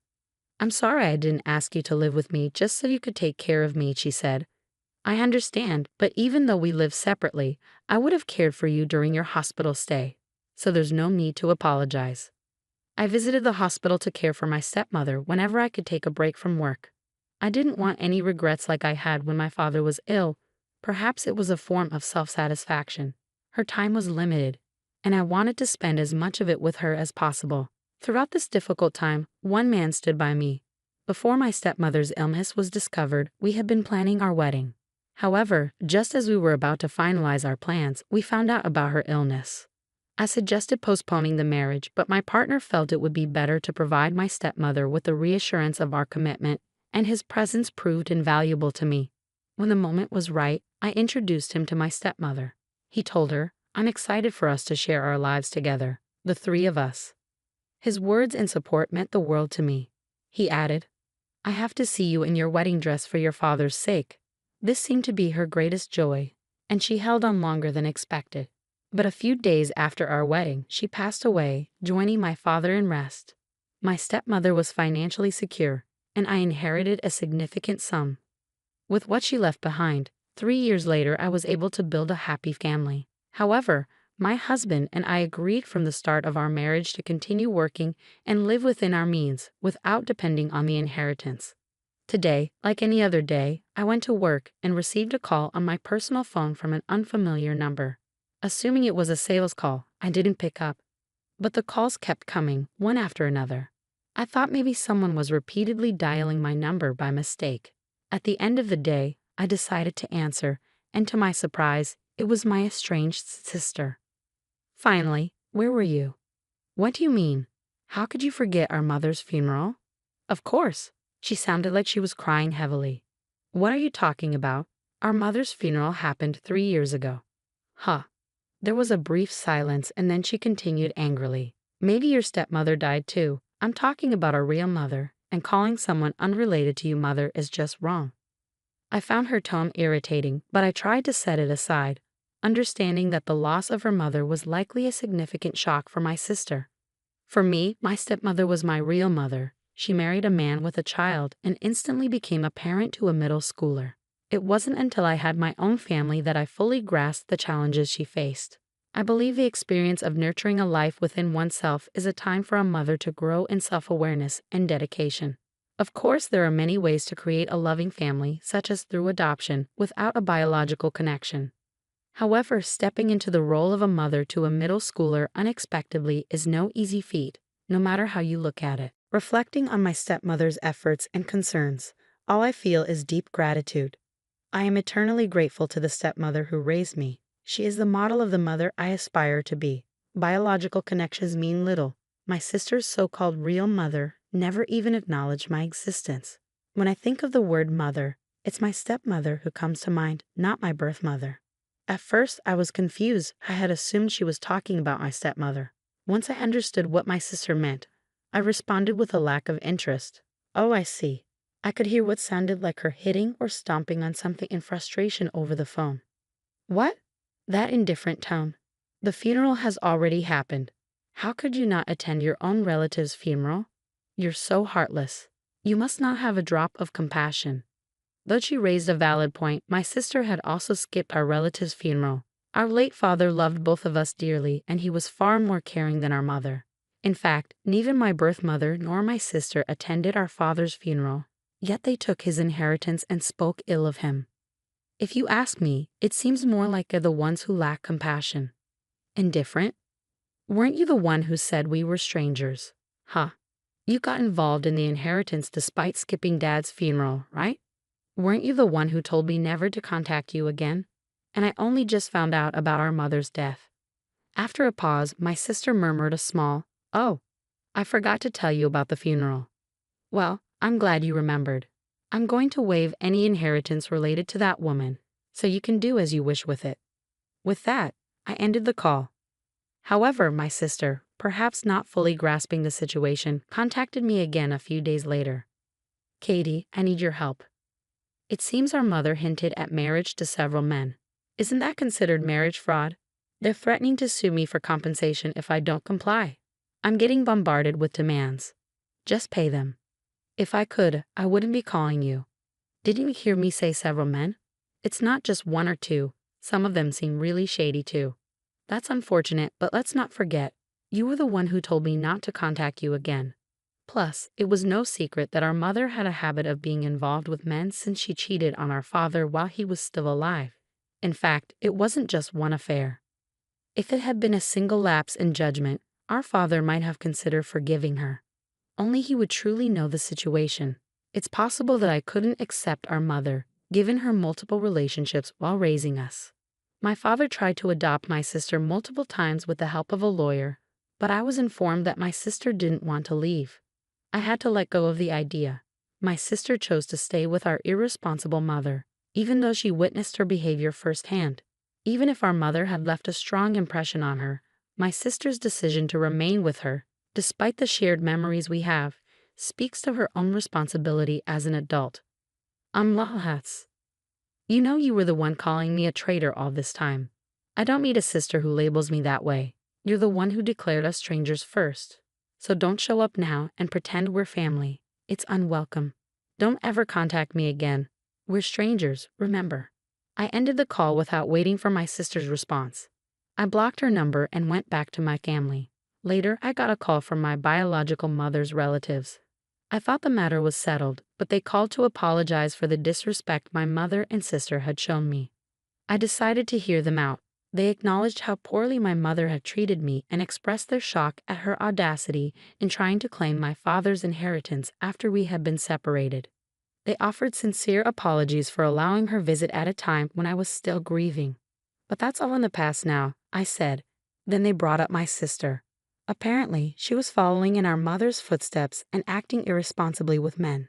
I'm sorry I didn't ask you to live with me just so you could take care of me, she said. I understand, but even though we live separately, I would have cared for you during your hospital stay, so there's no need to apologize. I visited the hospital to care for my stepmother whenever I could take a break from work. I didn't want any regrets like I had when my father was ill. Perhaps it was a form of self-satisfaction. Her time was limited, and I wanted to spend as much of it with her as possible. Throughout this difficult time, one man stood by me. Before my stepmother's illness was discovered, we had been planning our wedding. However, just as we were about to finalize our plans, we found out about her illness. I suggested postponing the marriage, but my partner felt it would be better to provide my stepmother with the reassurance of our commitment, and his presence proved invaluable to me. When the moment was right, I introduced him to my stepmother. He told her, "I'm excited for us to share our lives together, the three of us." His words and support meant the world to me. He added, "I have to see you in your wedding dress for your father's sake." This seemed to be her greatest joy, and she held on longer than expected. But a few days after our wedding, she passed away, joining my father in rest. My stepmother was financially secure, and I inherited a significant sum. With what she left behind, 3 years later I was able to build a happy family. However, my husband and I agreed from the start of our marriage to continue working and live within our means without depending on the inheritance. Today, like any other day, I went to work and received a call on my personal phone from an unfamiliar number. Assuming it was a sales call, I didn't pick up. But the calls kept coming, one after another. I thought maybe someone was repeatedly dialing my number by mistake. At the end of the day, I decided to answer, and to my surprise, it was my estranged sister. Finally, where were you? What do you mean? How could you forget our mother's funeral? Of course. She sounded like she was crying heavily. What are you talking about? Our mother's funeral happened 3 years ago. Huh. There was a brief silence, and then she continued angrily. Maybe your stepmother died too. I'm talking about our real mother, and calling someone unrelated to you mother is just wrong. I found her tone irritating, but I tried to set it aside. understanding that the loss of her mother was likely a significant shock for my sister. For me, my stepmother was my real mother. She married a man with a child and instantly became a parent to a middle schooler. It wasn't until I had my own family that I fully grasped the challenges she faced. I believe the experience of nurturing a life within oneself is a time for a mother to grow in self-awareness and dedication. Of course, there are many ways to create a loving family, such as through adoption, without a biological connection. However, stepping into the role of a mother to a middle schooler unexpectedly is no easy feat, no matter how you look at it. Reflecting on my stepmother's efforts and concerns, all I feel is deep gratitude. I am eternally grateful to the stepmother who raised me. She is the model of the mother I aspire to be. Biological connections mean little. My sister's so-called real mother never even acknowledged my existence. When I think of the word mother, it's my stepmother who comes to mind, not my birth mother. At first, I was confused. I had assumed she was talking about my stepmother. Once I understood what my sister meant, I responded with a lack of interest. Oh, I see. I could hear what sounded like her hitting or stomping on something in frustration over the phone. What? That indifferent tone. The funeral has already happened. How could you not attend your own relative's funeral? You're so heartless. You must not have a drop of compassion. Though she raised a valid point, my sister had also skipped our relative's funeral. Our late father loved both of us dearly, and he was far more caring than our mother. In fact, neither my birth mother nor my sister attended our father's funeral, yet they took his inheritance and spoke ill of him. If you ask me, it seems more like they're the ones who lack compassion. Indifferent? Weren't you the one who said we were strangers? Huh. You got involved in the inheritance despite skipping Dad's funeral, right? Weren't you the one who told me never to contact you again? And I only just found out about our mother's death. After a pause, my sister murmured a small, "Oh, I forgot to tell you about the funeral." Well, I'm glad you remembered. I'm going to waive any inheritance related to that woman, so you can do as you wish with it. With that, I ended the call. However, my sister, perhaps not fully grasping the situation, contacted me again a few days later. "Katie, I need your help. It seems our mother hinted at marriage to several men. Isn't that considered marriage fraud? They're threatening to sue me for compensation if I don't comply. I'm getting bombarded with demands. Just pay them. If I could, I wouldn't be calling you. Didn't you hear me say several men? It's not just one or two. Some of them seem really shady too. That's unfortunate, but let's not forget, you were the one who told me not to contact you again. Plus, it was no secret that our mother had a habit of being involved with men since she cheated on our father while he was still alive. In fact, it wasn't just one affair. If it had been a single lapse in judgment, our father might have considered forgiving her. Only he would truly know the situation. It's possible that I couldn't accept our mother, given her multiple relationships while raising us. My father tried to adopt my sister multiple times with the help of a lawyer, but I was informed that my sister didn't want to leave. I had to let go of the idea. My sister chose to stay with our irresponsible mother, even though she witnessed her behavior firsthand. Even if our mother had left a strong impression on her, my sister's decision to remain with her, despite the shared memories we have, speaks to her own responsibility as an adult. Lahats. You know you were the one calling me a traitor all this time. I don't meet a sister who labels me that way. You're the one who declared us strangers first. So don't show up now and pretend we're family. It's unwelcome. Don't ever contact me again. We're strangers, remember. I ended the call without waiting for my sister's response. I blocked her number and went back to my family. Later, I got a call from my biological mother's relatives. I thought the matter was settled, but they called to apologize for the disrespect my mother and sister had shown me. I decided to hear them out. They acknowledged how poorly my mother had treated me and expressed their shock at her audacity in trying to claim my father's inheritance after we had been separated. They offered sincere apologies for allowing her visit at a time when I was still grieving. But that's all in the past now, I said. Then they brought up my sister. Apparently, she was following in our mother's footsteps and acting irresponsibly with men.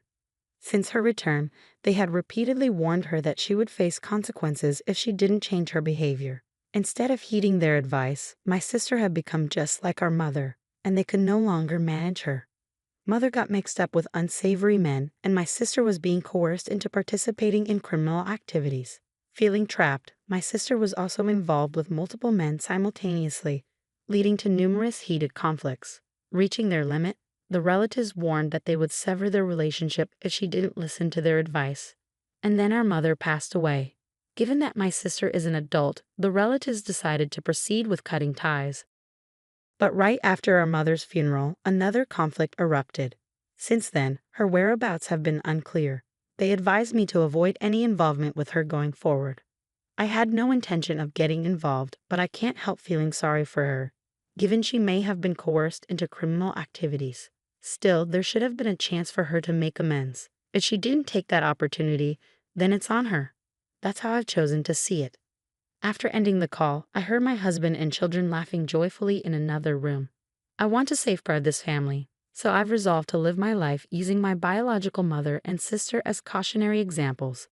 Since her return, they had repeatedly warned her that she would face consequences if she didn't change her behavior. Instead of heeding their advice, my sister had become just like our mother, and they could no longer manage her. Mother got mixed up with unsavory men, and my sister was being coerced into participating in criminal activities. Feeling trapped, my sister was also involved with multiple men simultaneously, leading to numerous heated conflicts. Reaching their limit, the relatives warned that they would sever their relationship if she didn't listen to their advice. And then our mother passed away. Given that my sister is an adult, the relatives decided to proceed with cutting ties. But right after our mother's funeral, another conflict erupted. Since then, her whereabouts have been unclear. They advised me to avoid any involvement with her going forward. I had no intention of getting involved, but I can't help feeling sorry for her, given she may have been coerced into criminal activities. Still, there should have been a chance for her to make amends. If she didn't take that opportunity, then it's on her. That's how I've chosen to see it. After ending the call, I heard my husband and children laughing joyfully in another room. I want to safeguard this family, so I've resolved to live my life using my biological mother and sister as cautionary examples.